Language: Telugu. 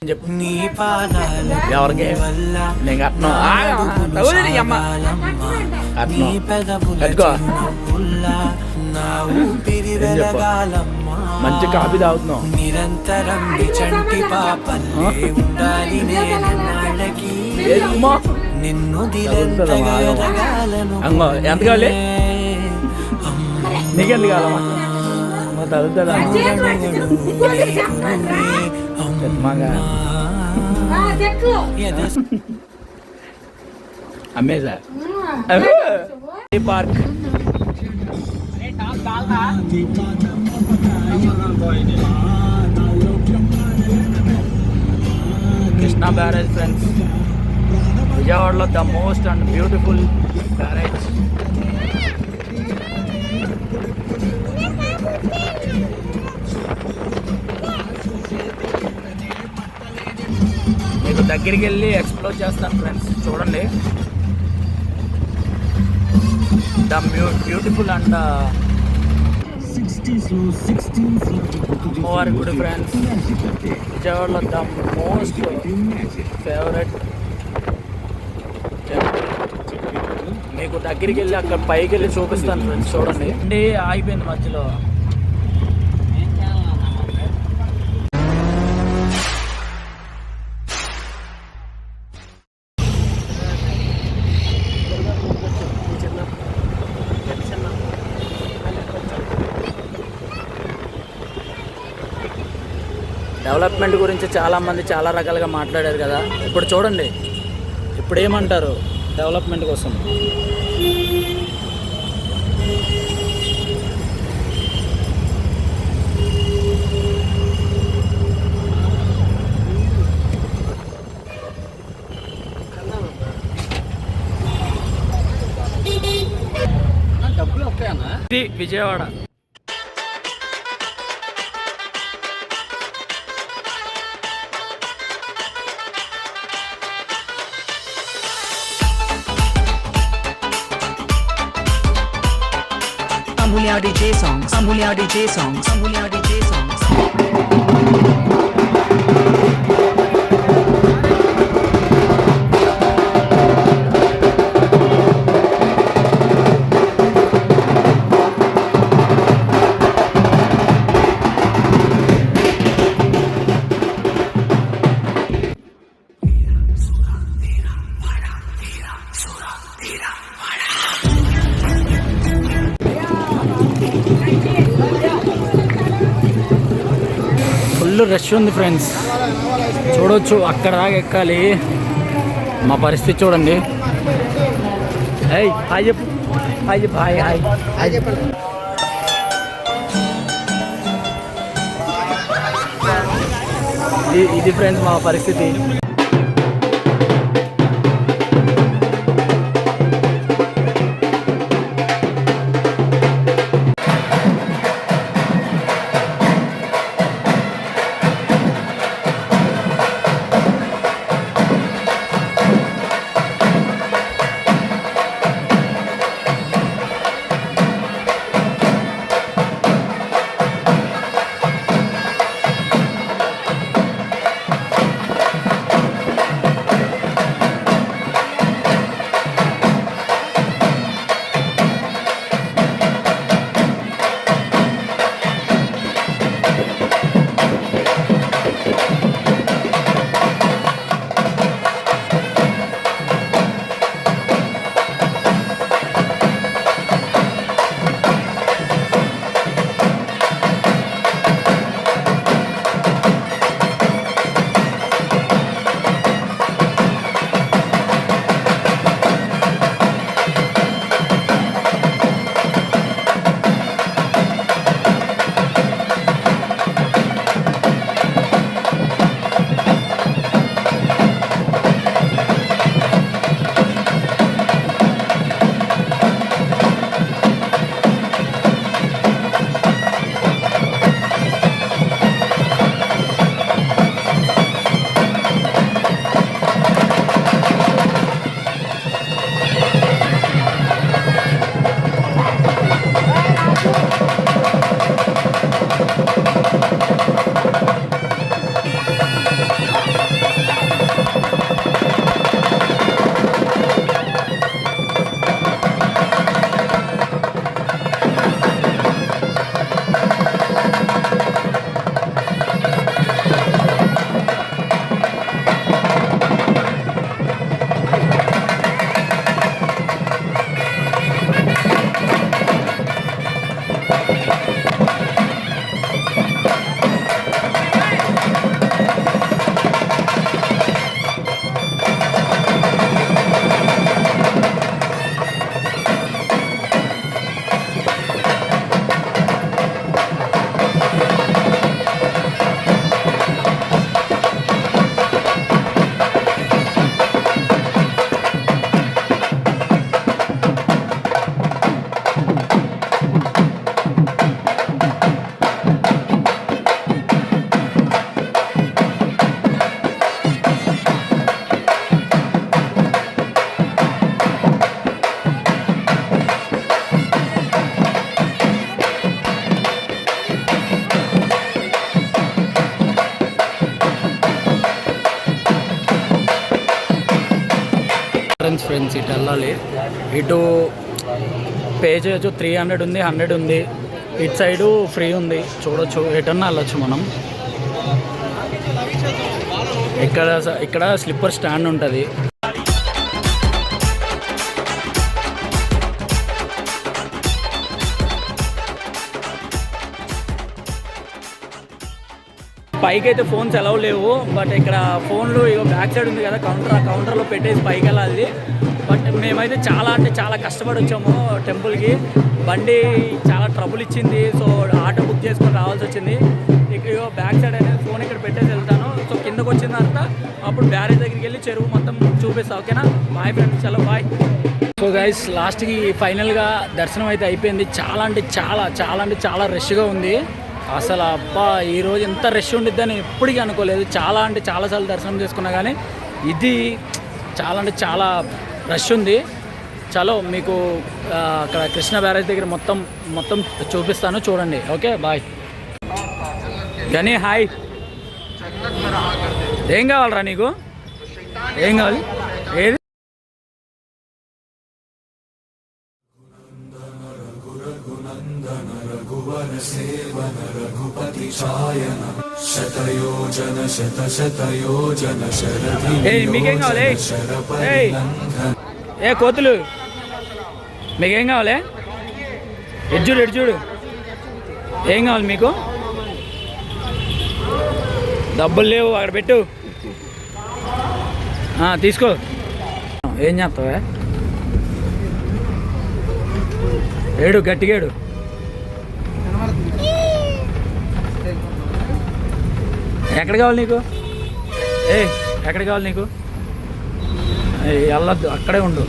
చెప్పు నీ పాదాల ఎవరికి నేను కట్నం మంచి కాఫీ తాగుతున్నావు నిరంతరం చంటి పాపల్లే ఉండాలి నిన్ను ఎంత కావాలి నీకెందుకు కావాలమ్మా తగ్గుతుందా అమ్మేసా పార్క్ కృష్ణా బ్యారేజ్ ఫ్రెండ్స్ విజయవాడలో the most and beautiful barrage. మీకు దగ్గరికి వెళ్ళి ఎక్స్ప్లోర్ చేస్తాను ఫ్రెండ్స్, చూడండి. The beautiful and over good friends. విజయవాడలో ద మోస్ట్ ఫేవరెట్ టెంపుల్. మీకు దగ్గరికి వెళ్ళి అక్కడ పైకి వెళ్ళి చూపిస్తాను ఫ్రెండ్స్, చూడండి. అండి ఆగిపోయింది మధ్యలో. డెవలప్మెంట్ గురించి చాలామంది చాలా రకాలుగా మాట్లాడారు కదా. ఇప్పుడు చూడండి, ఇప్పుడు ఏమంటారు డెవలప్మెంట్ కోసం. ఇది Vijayawada. Amulya DJ songs. Amulya DJ songs. Amulya DJ songs. Full rush ఉంది ఫ్రెండ్స్, చూడవచ్చు. అక్కడ దాకా ఎక్కాలి. మా పరిస్థితి చూడండి. హాయ్ హాయ్ చెప్పు, హాయ్ చెప్పు, హాయ్ హాయ్ హాయ్ చెప్పండి. ఇది ఫ్రెండ్స్ మా పరిస్థితి. ఎంట్రన్స్ ఫ్రెండ్స్, ఇటు వెళ్ళాలి. ఇటు పే చేయొచ్చు, 300 ఉంది, 100 ఉంది. ఇటు సైడు ఫ్రీ ఉంది, చూడొచ్చు. ఎటన్నా వెళ్ళొచ్చు మనం. ఇక్కడ స్లిప్పర్ స్టాండ్ ఉంటుంది. పైకి అయితే ఫోన్స్ అలౌ లేవు, బట్ ఇక్కడ ఫోన్లు ఇక బ్యాక్ సైడ్ ఉంది కదా కౌంటర్, ఆ కౌంటర్లో పెట్టేసి పైకి వెళ్ళాలి. బట్ మేమైతే చాలా అంటే చాలా కష్టపడి వచ్చాము టెంపుల్కి. బండి చాలా ట్రబుల్ ఇచ్చింది, సో ఆటో బుక్ చేసుకొని రావాల్సి వచ్చింది. ఇక బ్యాక్ సైడ్ అనేది ఫోన్ ఇక్కడ పెట్టేసి వెళ్తాను. సో కిందకు వచ్చిన తర్వాత అప్పుడు బ్యారేజ్ దగ్గరికి వెళ్ళి చెరువు మొత్తం చూపిస్తాను. ఓకేనా? బాయ్ ఫ్రెండ్స్, చలో బాయ్. సో గైస్, లాస్ట్కి ఫైనల్గా దర్శనం అయితే అయిపోయింది. చాలా అంటే చాలా రష్గా ఉంది అసలు. అబ్బా, ఈరోజు ఎంత రష్ ఉండిద్దని ఎప్పటికీ అనుకోలేదు. చాలా అంటే చాలాసార్లు దర్శనం చేసుకున్నా కానీ ఇది చాలా అంటే చాలా రష్ ఉంది. చలో మీకు అక్కడ కృష్ణ బ్యారేజ్ దగ్గర మొత్తం చూపిస్తాను, చూడండి. Okay, bye. గని హాయ్. ఏం కావాలరా నీకు? ఏం కావాలి? ఏది? మీకేం కావాలి? ఏ కోతులు, మీకేం కావాలి? ఎడ్జుడు ఏం కావాలి మీకు? డబ్బులు లేవు, అక్కడ పెట్టు. తీసుకో. ఏం చేస్తావా? ఏడు, గట్టిగా ఏడు. ఎక్కడ కావాలి నీకు? ఎక్కడ కావాలి నీకు? వెళ్ళొద్దు, అక్కడే ఉండు.